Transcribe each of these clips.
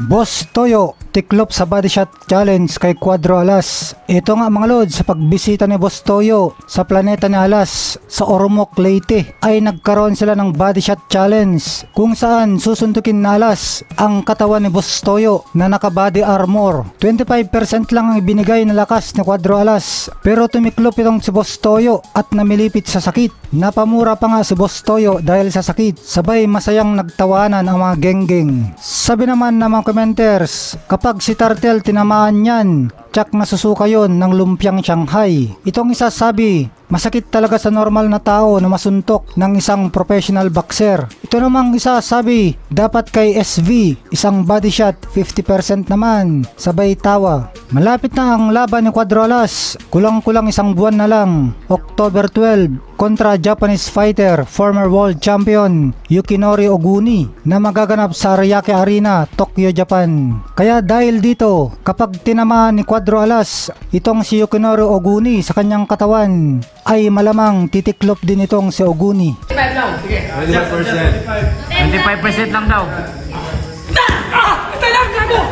Boss Toyo, tiklop sa body shot challenge kay Cuadro Alas. Ito nga mga lods, sa pagbisita ni Boss Toyo sa planeta ni Alas sa Ormoc, Leyte ay nagkaroon sila ng body shot challenge kung saan susuntukin na Alas ang katawan ni Boss Toyo na naka-body armor. 25% lang ang ibinigay na lakas ni Cuadro Alas, pero tumiklop itong si Boss Toyo at namilipit sa sakit. Napamura pa nga si Boss Toyo dahil sa sakit, sabay masayang nagtawanan ang mga genggeng. Sabi naman ng mga commenters, kapag si Turtle tinamaan yan, tsak nasusuka yon ng lumpiang Shanghai. Itong isa sabi, masakit talaga sa normal na tao na masuntok ng isang professional boxer. Ito namang isa sabi, dapat kay SV, isang body shot, 50% naman. Sabay tawa. Malapit na ang laban ni Cuadro Alas, kulang-kulang isang buwan na lang. October 12, kontra Japanese fighter, former world champion Yukinori Oguni na magaganap sa Ariake Arena, Tokyo, Japan. Kaya dahil dito, kapag tinamaan ni Cuadro Alas itong si Yukinori Oguni sa kanyang katawan, ay malamang titiklop din itong si Oguni. 25% lang daw. Ito lang gago!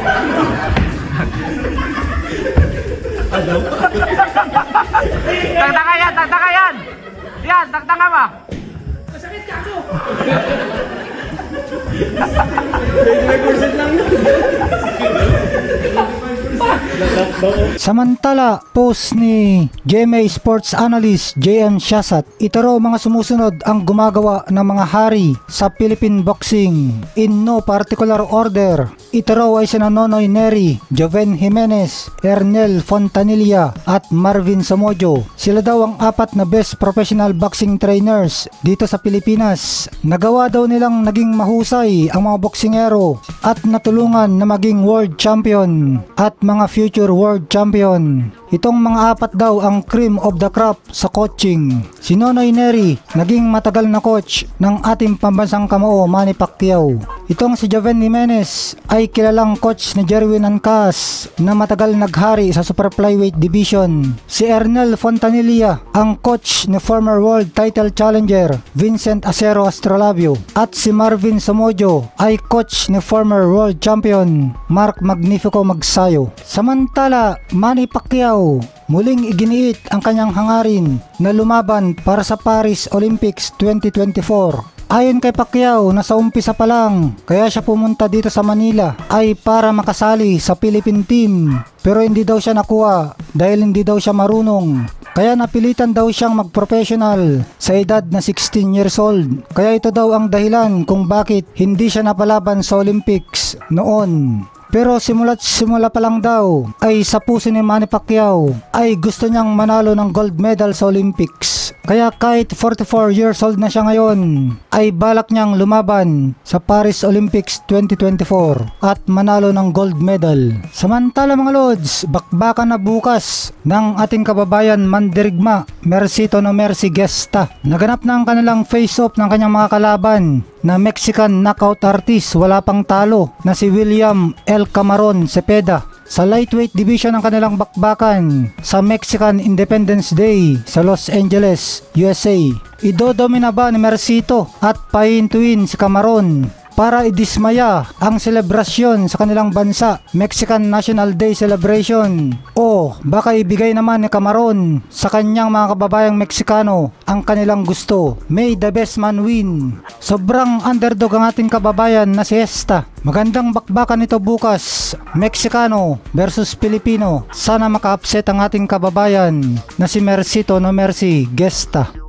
Tagtaka yan, tagtaka yan! Yan, tagtaka ba? Masakit gago! 25% lang daw. Samantala, post ni GMA Sports Analyst JM Shasat, ito raw mga sumusunod ang gumagawa ng mga hari sa Philippine boxing in no particular order. Ito raw ay sina Nonoy Neri, Joven Jimenez, Ernel Fontanilla at Marvin Samojo. Sila daw ang apat na best professional boxing trainers dito sa Pilipinas. Nagawa daw nilang naging mahusay ang mga boksingero at natulungan na maging world champion at mga future world champion. Itong mga apat daw ang cream of the crop sa coaching. Si Nonoy Neri, naging matagal na coach ng ating pambansang kamao Manny Pacquiao. Itong si Joven Jimenez ay kilalang coach ni Jerwin Ancas na matagal naghari sa super flyweight division. Si Ernel Fontanilla ang coach ni former world title challenger Vincent Acero Astrolabio. At si Marvin Samojo ay coach ni former world champion Mark Magnifico Magsayo. Samantala, Manny Pacquiao muling iginiit ang kanyang hangarin na lumaban para sa Paris Olympics 2024. Ayon kay Pacquiao, nasa umpisa pa lang kaya siya pumunta dito sa Manila ay para makasali sa Philippine team, pero hindi daw siya nakuha dahil hindi daw siya marunong. Kaya napilitan daw siyang mag-professional sa edad na 16 years old. Kaya ito daw ang dahilan kung bakit hindi siya napalaban sa Olympics noon. Pero simula pa lang daw ay sa puso ni Manny Pacquiao ay gusto niyang manalo ng gold medal sa Olympics. Kaya kahit 44 years old na siya ngayon ay balak niyang lumaban sa Paris Olympics 2024 at manalo ng gold medal. Samantala mga lods, bakbakan na bukas ng ating kababayan Mandirigma Mercito no Mercy Gesta. Naganap na ang kanilang face-off ng kanyang mga kalaban na Mexican knockout artist wala pang talo na si William L. Camaron Cepeda sa lightweight division ng kanilang bakbakan sa Mexican Independence Day sa Los Angeles, USA. Idodomina ba ni Mercito at pahintuin si Camaron para idismaya ang selebrasyon sa kanilang bansa, Mexican National Day celebration? O baka ibigay naman ni Camaron sa kanyang mga kababayang Meksikano ang kanilang gusto? May the best man win. Sobrang underdog ang ating kababayan na si Gesta. Magandang bakbakan ito bukas, Meksikano versus Pilipino. Sana maka-upset ang ating kababayan na si Mercito no Mercy Gesta.